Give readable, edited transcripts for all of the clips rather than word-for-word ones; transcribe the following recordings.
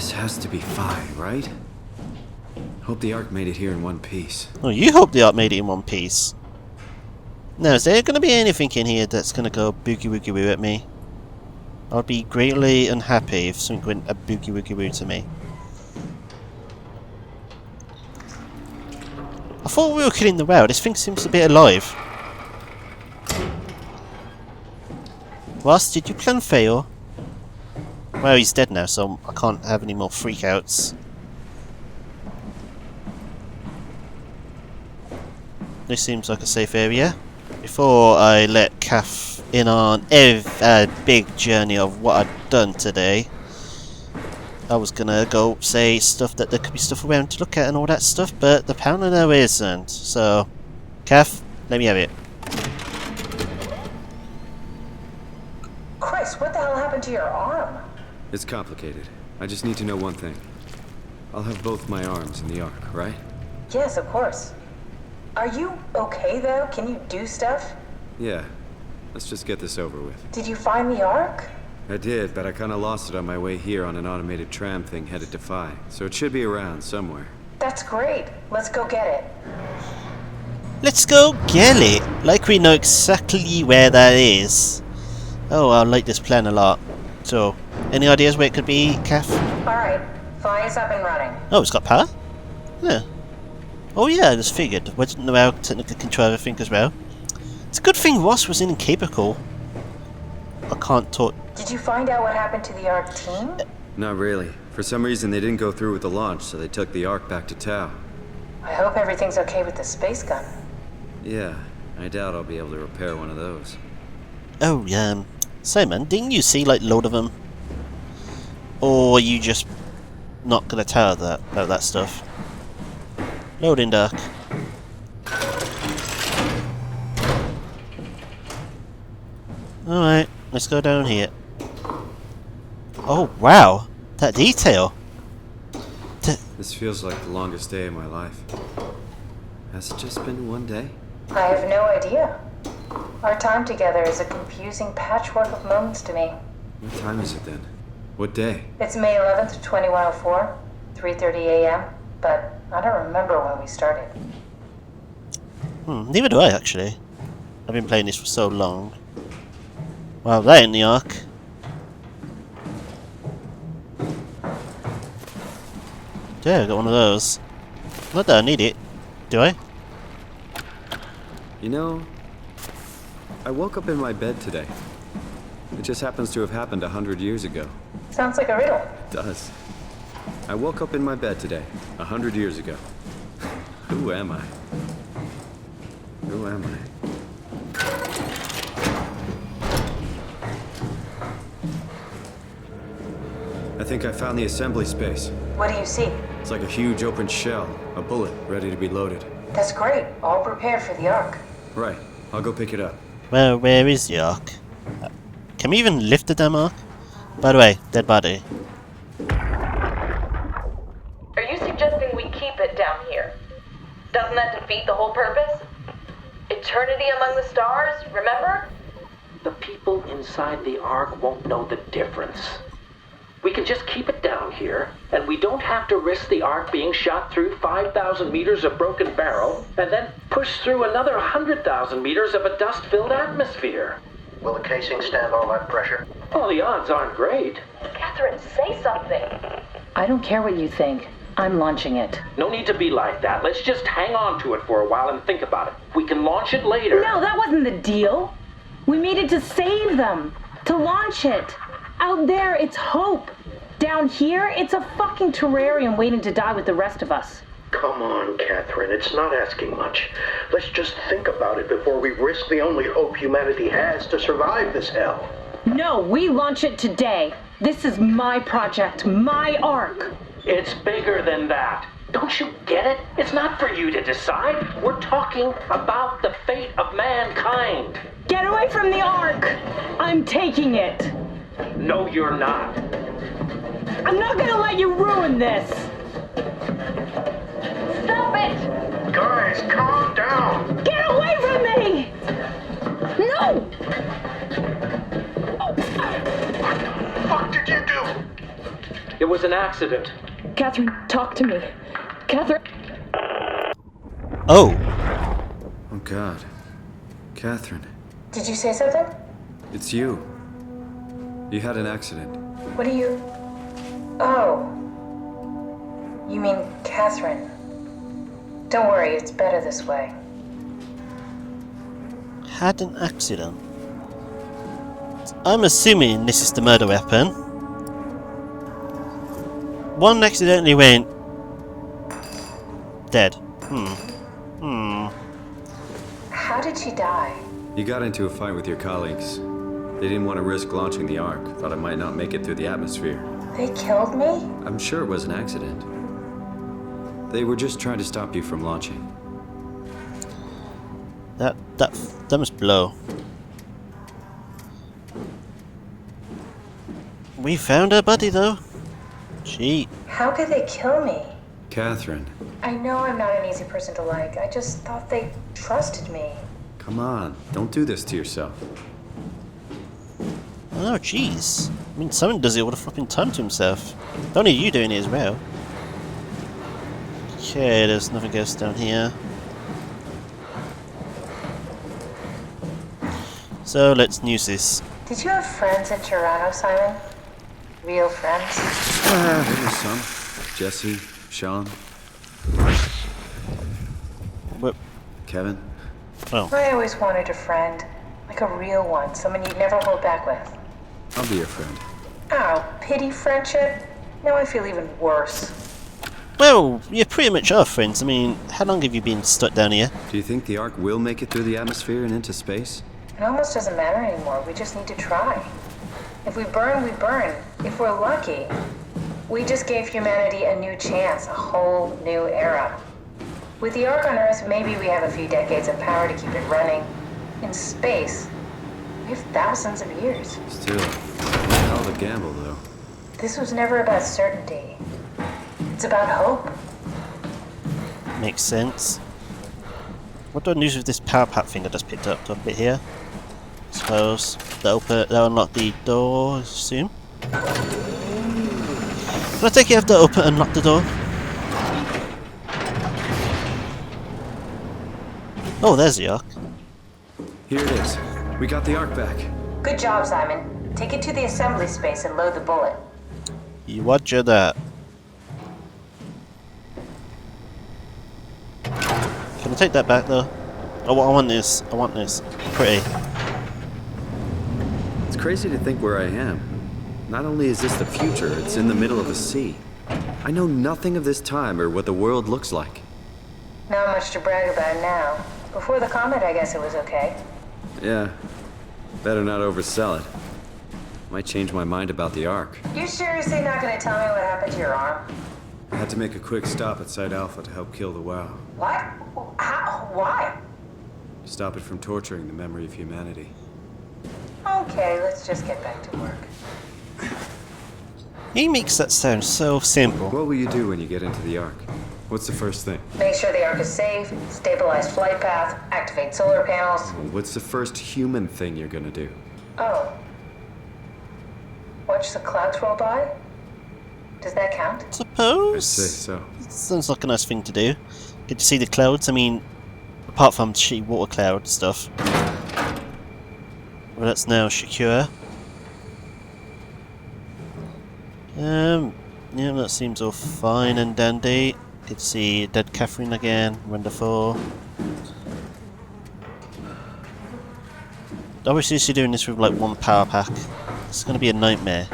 This has to be Phi, right? Hope the Ark made it here in one piece. Oh, you hope the Ark made it in one piece. Now, is there going to be anything in here that's going to go boogie woogie woo at me? I'd be greatly unhappy if something went a boogie woogie woo to me. I thought we were killing the whale. This thing seems a bit alive. Ross, did your plan fail? Well, he's dead now, so I can't have any more freakouts. This seems like a safe area. Before I let Kath in on a big journey of what I've done today, I was gonna go say stuff that there could be stuff around to look at and all that stuff, but apparently there isn't. So, Kath, let me have it. Chris, what the hell happened to your arm? It's complicated. I just need to know one thing. I'll have both my arms in the Ark, right? Yes, of course. Are you okay, though? Can you do stuff? Yeah. Let's just get this over with. Did you find the Ark? I did, but I kinda lost it on my way here on an automated tram thing headed to Phi. So it should be around somewhere. That's great. Let's go get it. Let's go get it! Like we know exactly where that is. Oh, I like this plan a lot. So, any ideas where it could be, Kath? Alright, Phi is up and running. Oh, it's got power? Yeah. Oh yeah, I just figured. I didn't know how to technically control everything as well. It's a good thing Ross was in Cape Cool. I can't talk. Did you find out what happened to the Ark team? Not really. For some reason they didn't go through with the launch, so they took the Ark back to Tau. I hope everything's okay with the space gun. Yeah, I doubt I'll be able to repair one of those. Oh, yeah. Simon, didn't you see like a load of them? Or are you just not gonna tell that about that stuff? Loading dock. Alright, let's go down here. Oh, wow! That detail! This feels like the longest day of my life. Has it just been one day? I have no idea. Our time together is a confusing patchwork of moments to me. What time is it then? What day? It's May 11th, 2104, 3:30 a.m., but I don't remember when we started. Neither do I, actually. I've been playing this for so long. Wow, that ain't the Ark. Yeah, I got one of those. Not that I need it. Do I? You know, I woke up in my bed today. It just happens to have happened 100 years ago. Sounds like a riddle. It does. I woke up in my bed today, 100 years ago. Who am I? Who am I? I think I found the assembly space. What do you see? It's like a huge open shell, a bullet ready to be loaded. That's great. All prepared for the Ark. Right, I'll go pick it up. Well, where is the Ark? Can we even lift the damn Ark? By the way, dead body. Are you suggesting we keep it down here? Doesn't that defeat the whole purpose? Eternity among the stars, remember? The people inside the Ark won't know the difference. We can just keep it down here, and we don't have to risk the Ark being shot through 5,000 meters of broken barrel, and then push through another 100,000 meters of a dust-filled atmosphere. Will the casing stand all that pressure? Well, the odds aren't great. Catherine, say something. I don't care what you think. I'm launching it. No need to be like that. Let's just hang on to it for a while and think about it. We can launch it later. No, that wasn't the deal. We made it to save them. To launch it. Out there, it's hope. Down here, it's a fucking terrarium waiting to die with the rest of us. Come on, Catherine, it's not asking much. Let's just think about it before we risk the only hope humanity has to survive this hell. No, we launch it today. This is my project, my Ark. It's bigger than that. Don't you get it? It's not for you to decide. We're talking about the fate of mankind. Get away from the Ark! I'm taking it. No, you're not. I'm not gonna let you ruin this. Stop it! Guys, calm down! Get away from me! No! What the fuck did you do? It was an accident. Catherine, talk to me. Catherine. Oh, Oh, God. Catherine, Did you say something? it's you. You had an accident. What are you... Oh. You mean Catherine. Don't worry, it's better this way. had an accident. I'm assuming this is the murder weapon. One accidentally went dead. How did she die? You got into a fight with your colleagues. They didn't want to risk launching the Ark. Thought it might not make it through the atmosphere. They killed me? I'm sure it was an accident. They were just trying to stop you from launching. That must blow. We found her buddy though. Gee. How could they kill me? Catherine, I know I'm not an easy person to like. I just thought they trusted me. come on. Don't do this to yourself. Oh jeez. I mean, someone does it all the fucking time to himself. Only you doing it as well. Okay, there's nothing else down here. So let's use this. Did you have friends in Toronto, Simon? Real friends? There was some. Jesse, Sean, What? Kevin. Oh, I always wanted a friend. Like a real one. Someone you'd never hold back with. I'll be your friend. Ow, pity friendship? Now I feel even worse. well, you pretty much are friends. I mean, how long have you been stuck down here? Do you think the Ark will make it through the atmosphere and into space? It almost doesn't matter anymore. We just need to try. If we burn, we burn. If we're lucky, we just gave humanity a new chance, a whole new era. With the Ark on Earth, maybe we have a few decades of power to keep it running. In space, we have thousands of years. Still, hell of a gamble, though. This was never about certainty. It's about hope. Makes sense. What do I use with this power pack thing I just picked up? Do I put it here? Suppose that'll unlock the door, I assume. Can I take it have to unlock the door? Oh, there's the Ark. Here it is. We got the Ark back. Good job, Simon. Take it to the assembly space and load the bullet. You watcher that. Can I take that back though? Oh, I want this. I want this. Pretty. It's crazy to think where I am. Not only is this the future, it's in the middle of a sea. I know nothing of this time or what the world looks like. Not much to brag about now. Before the comet, I guess it was okay. Yeah. Better not oversell it. Might change my mind about the Ark. You seriously not gonna tell me what happened to your arm? I had to make a quick stop at Site Alpha to help kill the WoW. What? How? Why? Stop it from torturing the memory of humanity. Okay, let's just get back to work. He makes that sound so simple. What will you do when you get into the Ark? What's the first thing? Make sure the Ark is safe, stabilize flight path, activate solar panels. What's the first human thing you're gonna do? Oh. Watch the clouds roll by? Does that count? I'd Suppose. say so. Sounds like a nice thing to do. Get to see the clouds. I mean, apart from shitty water cloud stuff. Well, that's now secure. Yeah, that seems all fine and dandy. Get to see dead Catherine again. Wonderful. Obviously, she's doing this with like one power pack. It's gonna be a nightmare.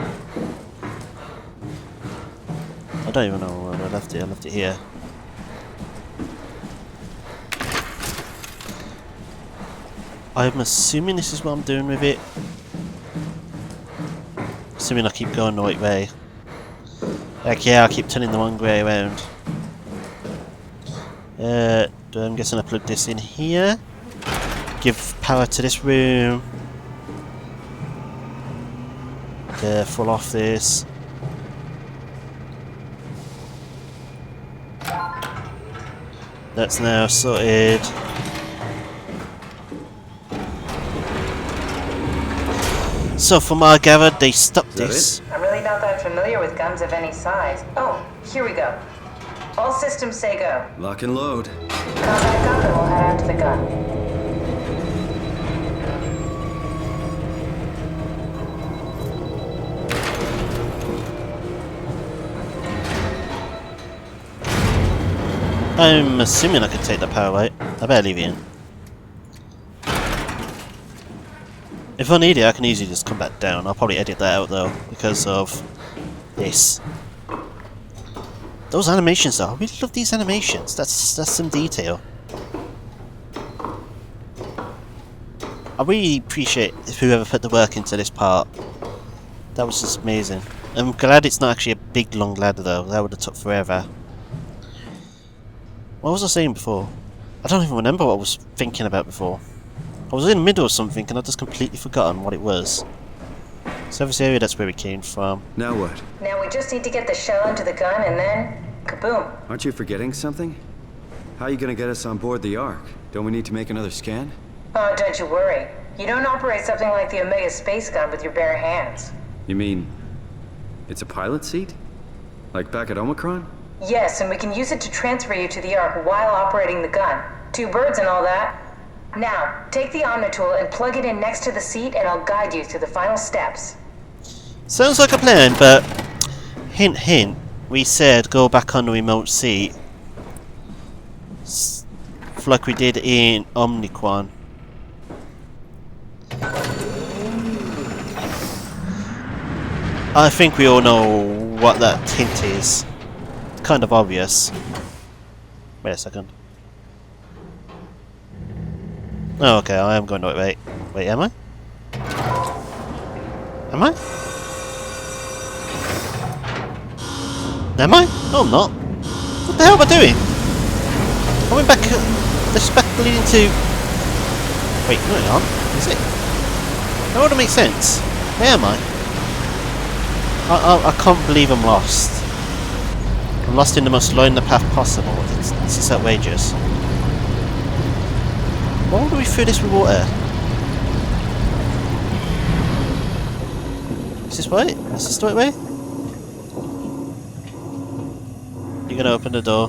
I don't even know where I left it. I left it here. I'm assuming this is what I'm doing with it. Assuming I keep going the right way. Heck yeah, I keep turning the wrong way around. I'm guessing I plug this in here. Give power to this room. Fall off this. That's now sorted. So from what I gathered, they stopped that this. I'm really not that familiar with guns of any size. Oh, here we go. All systems say go. Lock and load. Combat up and we'll head out to the gun. I'm assuming I can take the power light. I better leave it in. If I need it, I can easily just come back down. I'll probably edit that out though, because of this. Those animations though, I really love these animations. That's some detail. I really appreciate whoever put the work into this part. That was just amazing. I'm glad it's not actually a big long ladder though. That would have took forever. What was I saying before? I don't even remember what I was thinking about before. I was in the middle of something and I've just completely forgotten what it was. Service area, that's where we came from. Now what? Now we just need to get the shell into the gun and then kaboom. Aren't you forgetting something? How are you gonna get us on board the Ark? Don't we need to make another scan? Oh, don't you worry. You don't operate something like the Omega space gun with your bare hands. You mean it's a pilot seat? Like back at Omicron? Yes, and we can use it to transfer you to the Ark while operating the gun. 2 birds and all that. Now, take the Omnitool and plug it in next to the seat and I'll guide you through the final steps. Sounds like a plan, but hint hint, we said go back on the remote seat. Like we did in Omnicron. I think we all know what that hint is. It's kind of obvious. Wait a second. Oh, okay, I am going the right way. Wait, am I? Am I? Am I? No, I'm not. What the hell am I doing? I went back. This is back leading to. Wait, no, it aren't. Is it? That wouldn't make sense. Where am I? I can't believe I'm lost. I'm lost in the most lonely path possible. This is outrageous. Why would we fill this with water? Is this right? Is this the right way? You're gonna open the door.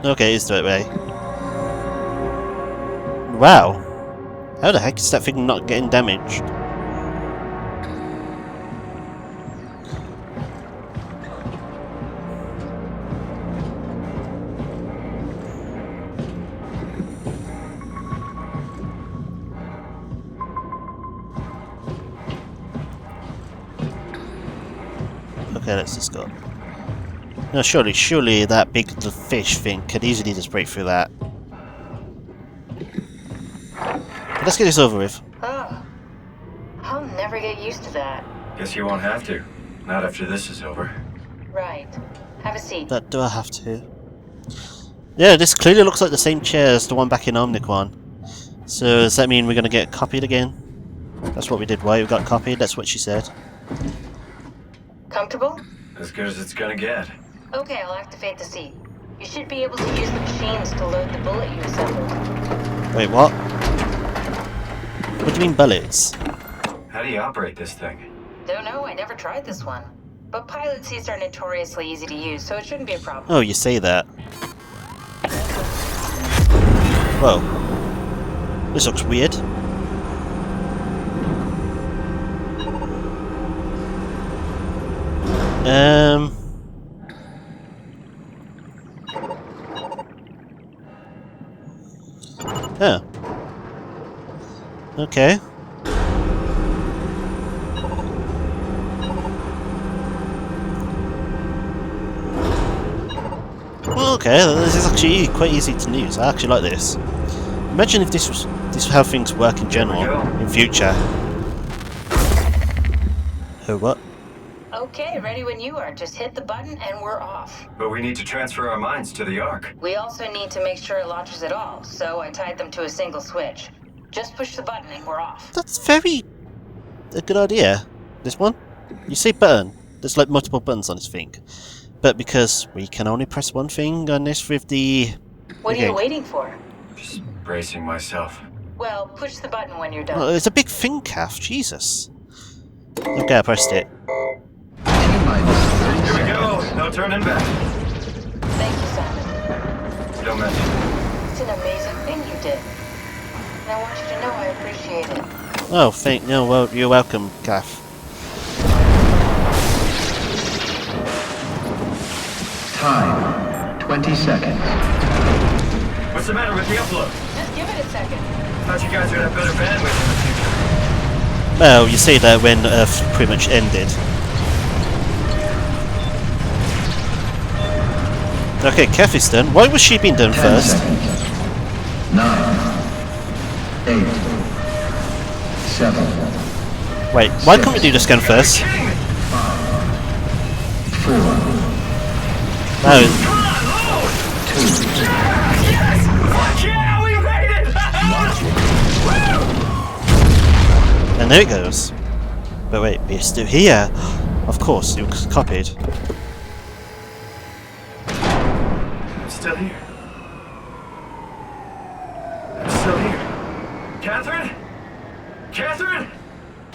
Okay, it's the right way. Wow. How the heck is that thing not getting damaged? Okay, let's just go. No, surely that big fish thing could easily just break through that. Let's get this over with. Oh, I'll never get used to that. Guess you won't have to. Not after this is over. Right. Have a seat. But do I have to? Yeah, this clearly looks like the same chair as the one back in Omnicron. So does that mean we're going to get copied again? That's what we did, right? We got copied, that's what she said. Comfortable? As good as it's gonna get. Okay, I'll activate the seat. You should be able to use the machines to load the bullet you assembled. Wait, what? What do you mean bullets? How do you operate this thing? Don't know, I never tried this one. But pilot seats are notoriously easy to use, so it shouldn't be a problem. Oh, you say that. Whoa. This looks weird. Oh. Okay. Well, okay, this is actually quite easy to use. I actually like this. Imagine if this is how things work in general in future. Oh, what? Okay, ready when you are. Just hit the button and we're off. But we need to transfer our minds to the Ark. We also need to make sure it launches at all, so I tied them to a single switch. Just push the button and we're off. That's very a good idea. This one? You say button. There's like multiple buttons on this thing. But because we can only press one thing on this with the... What are you waiting for? Just bracing myself. Well, push the button when you're done. Oh, it's a big thing, Kath. Jesus. Okay, I pressed it. Here we go. No turning back. Thank you, Simon. Don't mention it. It's an amazing thing you did. And I want you to know I appreciate it. Oh, no, well, you're welcome, Kath. Time, 20 seconds. What's the matter with the upload? Just give it a second. Thought you guys would have better bandwidth in the future. Well, you say that when Earth pretty much ended. Okay, Kath is done. Why was she being done 10 first? seconds. 9, 8, 7. Wait, why can't we do this gun first? 4. No. 2. Yes! Fuck yeah! We made it! And there it goes. But wait, we're still here. Of course, it was copied. I'm still here. I'm still here. Catherine? Catherine?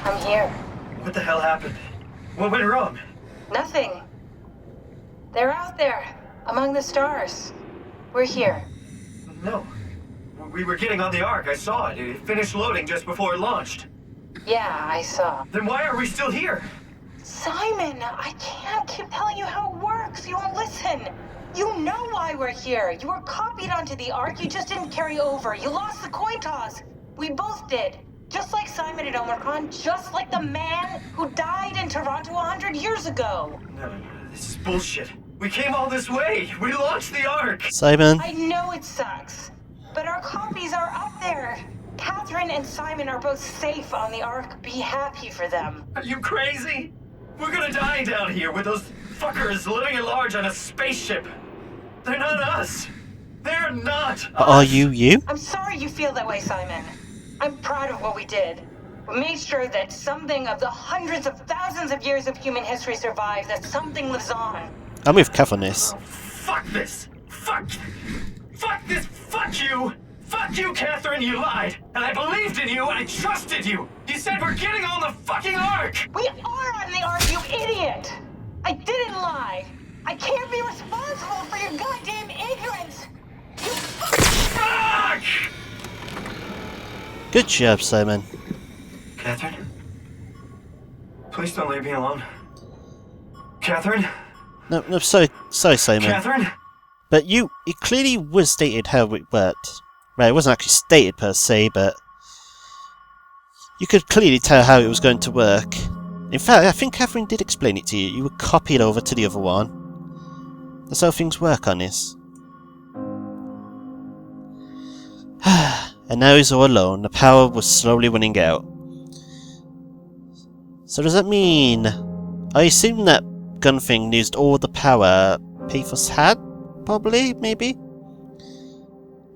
I'm here. What the hell happened? What went wrong? Nothing. They're out there, among the stars. We're here. No. We were getting on the Ark. I saw it. It finished loading just before it launched. Yeah, I saw. Then why are we still here? Simon, I can't keep telling you how it works. You won't listen. You know why we're here. You were copied onto the Ark. You just didn't carry over. You lost the coin toss. We both did. Just like Simon at Omicron, just like the man who died in Toronto 100 years ago. No. This is bullshit. We came all this way. We launched the Ark. Simon? I know it sucks, but our copies are up there. Catherine and Simon are both safe on the Ark. Be happy for them. Are you crazy? We're gonna die down here with those fuckers living at large on a spaceship. They're not us. They're not Are us. you? I'm sorry you feel that way, Simon. I'm proud of what we did. We made sure that something of the hundreds of thousands of years of human history survives, that something lives on. I'm with Kath on this. Fuck this. Fuck this. Fuck you. Fuck you, Catherine. You lied. And I believed in you. I trusted you. You said we're getting on the fucking Ark. We are on the Ark, you idiot! I didn't lie. I can't be responsible for your goddamn ignorance. You Fuck! Good job, Simon. Catherine? Please don't leave me alone. Catherine? No, sorry, Simon. Catherine? But it clearly was stated how it worked. Right, it wasn't actually stated per se, but you could clearly tell how it was going to work. In fact, I think Catherine did explain it to you. You would copy it over to the other one. That's how things work on this. And now he's all alone. The power was slowly running out. So does that mean... I assume that gun thing used all the power Paphos had? Probably, maybe?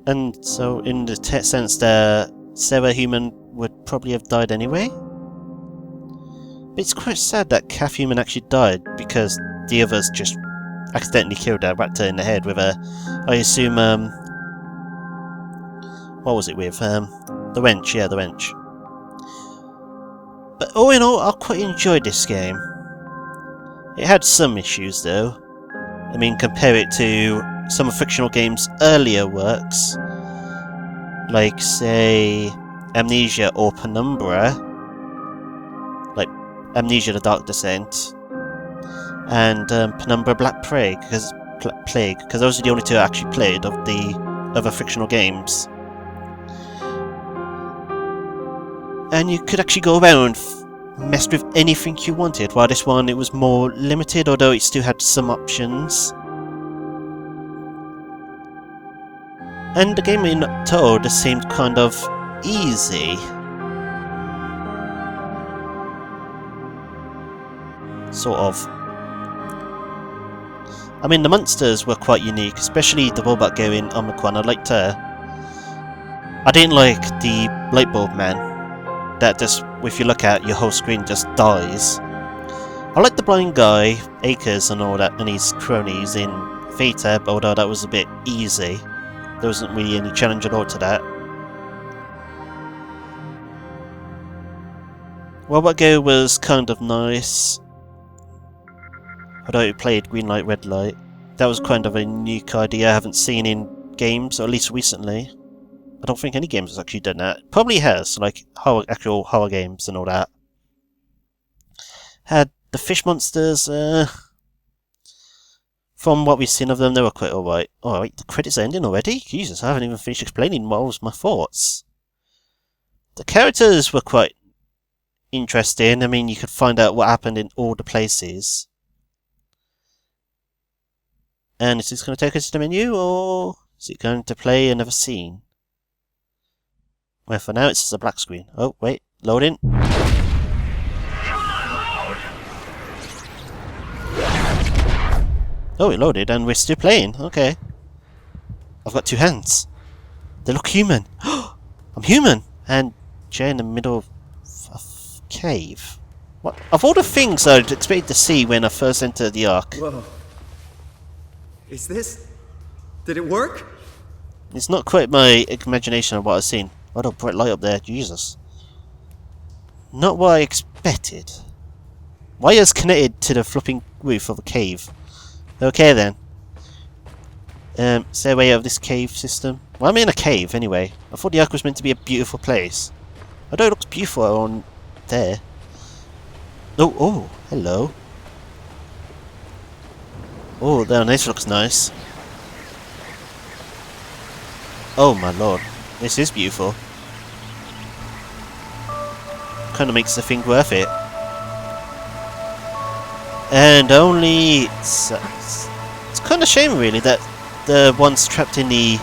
And so in the sense that Sarah Human would probably have died anyway? But it's quite sad that Kath Human actually died, because the others just accidentally killed her, whacked her in the head with a... I assume, what was it with? The wrench, yeah, the wrench. But all in all, I quite enjoyed this game. It had some issues though. I mean, compare it to some of Frictional Games' earlier works, like, say, Amnesia or Penumbra, like Amnesia the Dark Descent, and Penumbra Black Plague, because those are the only two I actually played of the other Frictional Games. And you could actually go around and mess with anything you wanted, while this one it was more limited, although it still had some options. And the game in total just seemed kind of easy. Sort of. I mean, the monsters were quite unique, especially the robot girl in Omicron. I liked her. I didn't like the light bulb man. That just, if you look at your whole screen, just dies. I like the blind guy, Akers and all that, and his cronies in Theta, although that was a bit easy. There wasn't really any challenge at all to that. Robot Go was kind of nice. Although it played green light, red light. That was kind of a unique idea I haven't seen in games, or at least recently. I don't think any games has actually done that. Probably has, like actual horror games and all that. Had the fish monsters, from what we've seen of them, they were quite alright. Alright, the credits are ending already? Jesus, I haven't even finished explaining what was my thoughts. The characters were quite interesting. I mean, you could find out what happened in all the places. And is this going to take us to the menu, or is it going to play another scene? Well, for now it's just a black screen. Oh, wait, loading. Oh, it loaded and we're still playing. Okay. I've got two hands. They look human. I'm human! And Jay in the middle of a cave. What? Of all the things I'd expected to see when I first entered the Ark. Whoa. Is this... Did it work? It's not quite my imagination of what I've seen. What a bright light up there, Jesus. Not what I expected. Wires connected to the flopping roof of a cave. Okay then. Is there a way out of this cave system? Well, I'm in a cave anyway. I thought the Ark was meant to be a beautiful place. Although it looks beautiful on there. Oh, hello. Oh, this looks nice. Oh my lord. This is beautiful. Kinda makes the thing worth it. And only... It's kind of a shame really that the ones trapped in the...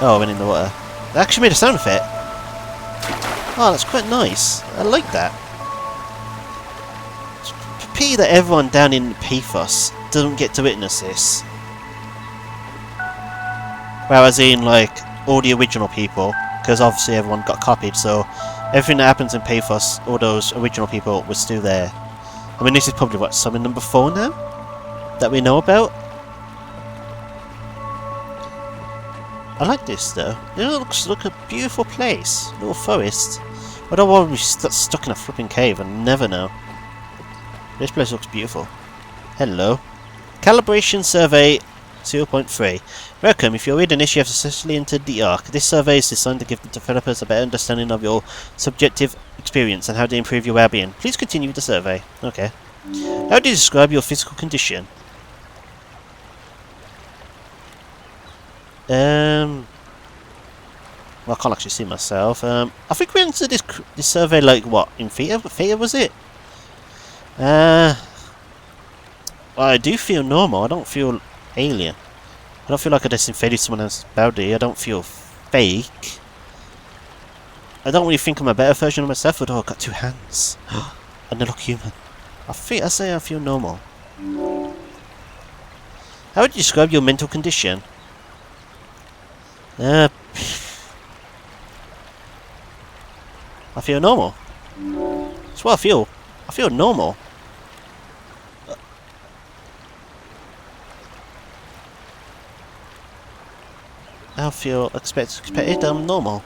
Oh, I went in the water. They actually made a sound effect. Oh, that's quite nice. I like that. It's a pity that everyone down in Paphos doesn't get to witness this. Whereas in, like, all the original people, because obviously everyone got copied, so everything that happens in Paphos, all those original people were still there. I mean, this is probably, what, summon number 4 now? That we know about? I like this, though. It looks like a beautiful place. A little forest. I don't want to be stuck in a flipping cave and never know. This place looks beautiful. Hello. Calibration Survey 0.3. Welcome. If you're reading this, you have successfully entered the Ark. This survey is designed to give the developers a better understanding of your subjective experience and how to improve your well-being. Please continue with the survey. Okay. How do you describe your physical condition? Well, I can't actually see myself. I think we entered this survey like what in Theta? Theta was it? Well, I do feel normal. I don't feel alien. I don't feel like I just invaded someone else's body. I don't feel fake. I don't really think I'm a better version of myself, although I've got 2 hands. And they look human. I say I feel normal. How would you describe your mental condition? I feel normal. That's what I feel. I feel normal. I feel expected. I'm normal.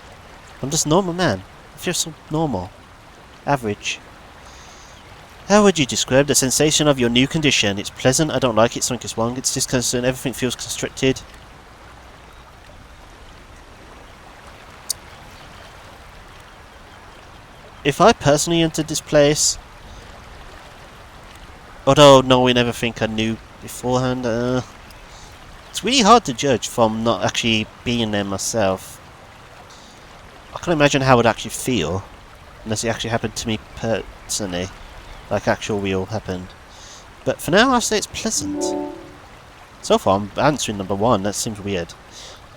I'm just a normal man. I feel so normal. Average. How would you describe the sensation of your new condition? It's pleasant, I don't like it, something is wrong, it's disconcerting, everything feels constricted. If I personally entered this place, although knowing everything I knew beforehand, it's really hard to judge from not actually being there myself. I can't imagine how it would actually feel, unless it actually happened to me personally, like actual real happened. But for now, I'll say it's pleasant. So far, I'm answering number 1, that seems weird.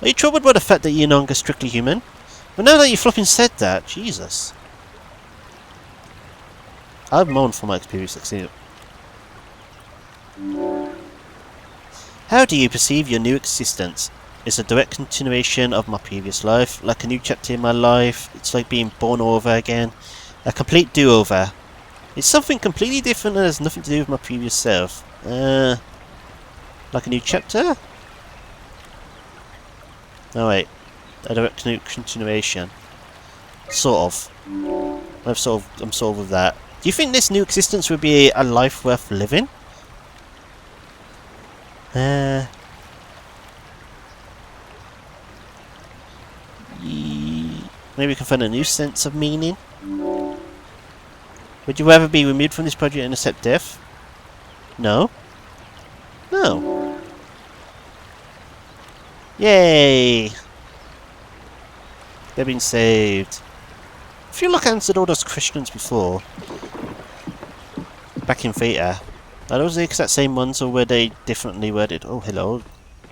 Are you troubled by the fact that you're no longer strictly human? But now that you flipping said that, Jesus. I've moaned for my experience succeeding. How do you perceive your new existence? It's a direct continuation of my previous life, like a new chapter in my life. It's like being born over again. A complete do-over. It's something completely different that has nothing to do with my previous self. Like a new chapter? Oh wait, a direct continuation. Sort of. I'm sort of with that. Do you think this new existence would be a life worth living? Maybe we can find a new sense of meaning. Would you rather be removed from this project and accept death? No? No. Yay! They've been saved. If you look answered all those questions before, back in Theta, are those the exact same ones or were they differently worded? Oh, hello.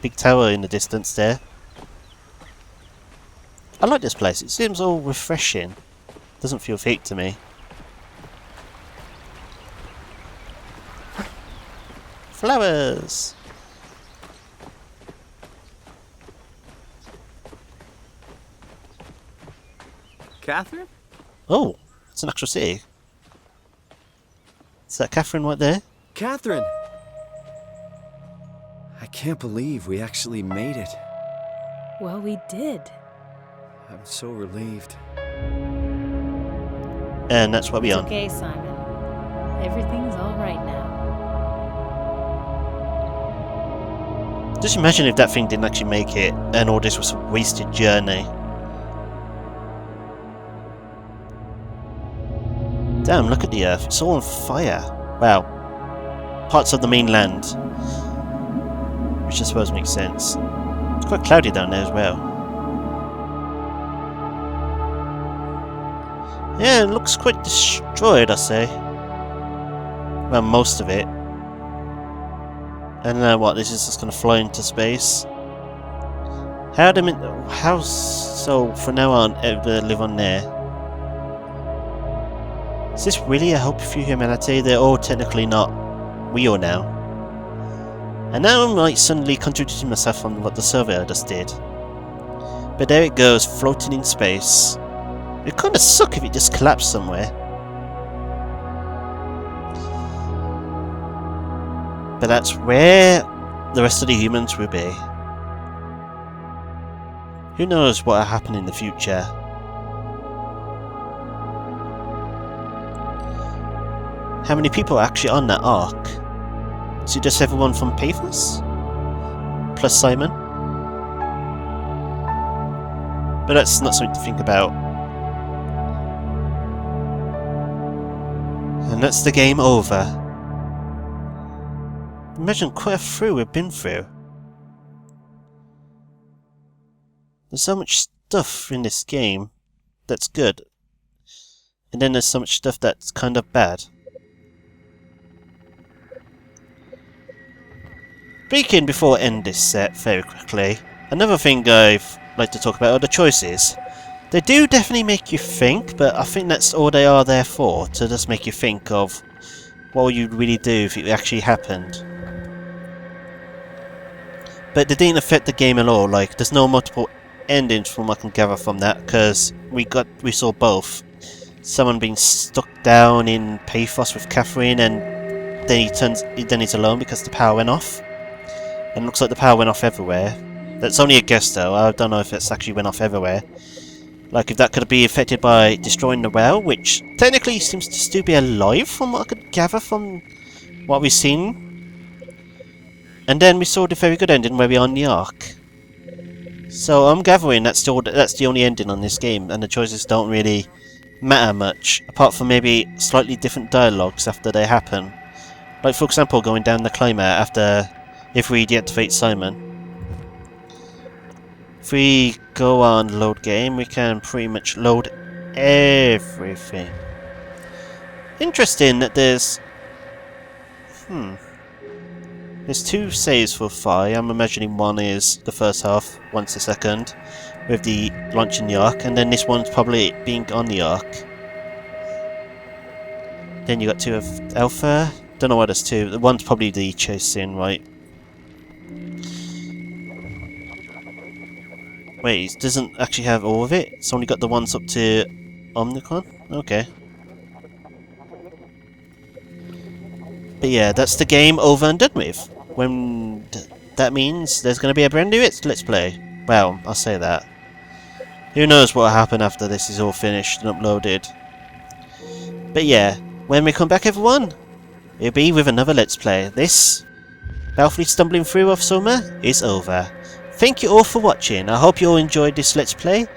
Big tower in the distance there. I like this place. It seems all refreshing. Doesn't feel fake to me. Flowers! Catherine? Oh, it's an actual city. Is that Catherine right there? Catherine! I can't believe we actually made it. Well, we did. I'm so relieved. And that's what we It's on. okay, Simon. Everything's all right now. Just imagine if that thing didn't actually make it and all this was a wasted journey. Damn, look at the Earth. It's all on fire. Wow. Parts of the mainland. Which I suppose makes sense. It's quite cloudy down there as well. Yeah, it looks quite destroyed, I say. Well, most of it. And now what? This is just going to fly into space. How so from now on ever live on there? Is this really a hope for humanity? They're all technically not real now. And now I'm like suddenly contradicting myself on what the surveyor just did. But there it goes, floating in space. It'd kind of suck if it just collapsed somewhere. But that's where the rest of the humans will be. Who knows what will happen in the future? How many people are actually on that ark? Is it just everyone from Paphos? Plus Simon? But that's not something to think about. And that's the game over. Imagine quite a through we've been through. There's so much stuff in this game that's good. And then there's so much stuff that's kind of bad. Speaking before I end this set very quickly, another thing I'd like to talk about are the choices. They do definitely make you think, but I think that's all they are there for, to just make you think of what you'd really do if it actually happened. But they didn't affect the game at all, like there's no multiple endings from what I can gather from that, because we saw both. Someone being stuck down in Paphos with Catherine and then he's alone because the power went off. And it looks like the power went off everywhere. That's only a guess though, I don't know if it's actually went off everywhere. Like if that could be affected by destroying the well, which technically seems to still be alive from what I could gather from what we've seen. And then we saw the very good ending where we're on the Ark. So I'm gathering that's the only ending on this game, and the choices don't really matter much, apart from maybe slightly different dialogues after they happen. Like for example going down the climber after if we deactivate Simon. If we go on load game, we can pretty much load everything. Interesting that there's two saves for Phi. I'm imagining one is the first half, one's the second, with the launching the Ark, and then this one's probably being on the Ark. Then you got two of Alpha. Don't know why there's two. The one's probably the chase scene, right? Wait, it doesn't actually have all of it? It's only got the ones up to Omnicron? Okay. But yeah, that's the game over and done with. That means there's going to be a brand new Let's Play. Well, I'll say that. Who knows what will happen after this is all finished and uploaded. But yeah, when we come back everyone, it'll be with another Let's Play. This, Balfully Stumbling Through of SOMA, is over. Thank you all for watching. I hope you all enjoyed this Let's Play.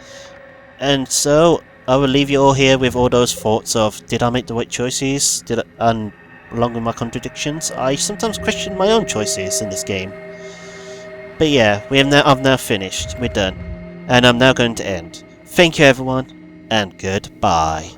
And so, I will leave you all here with all those thoughts of, did I make the right choices? And along with my contradictions, I sometimes question my own choices in this game. But yeah, I've now finished. We're done. And I'm now going to end. Thank you everyone, and goodbye.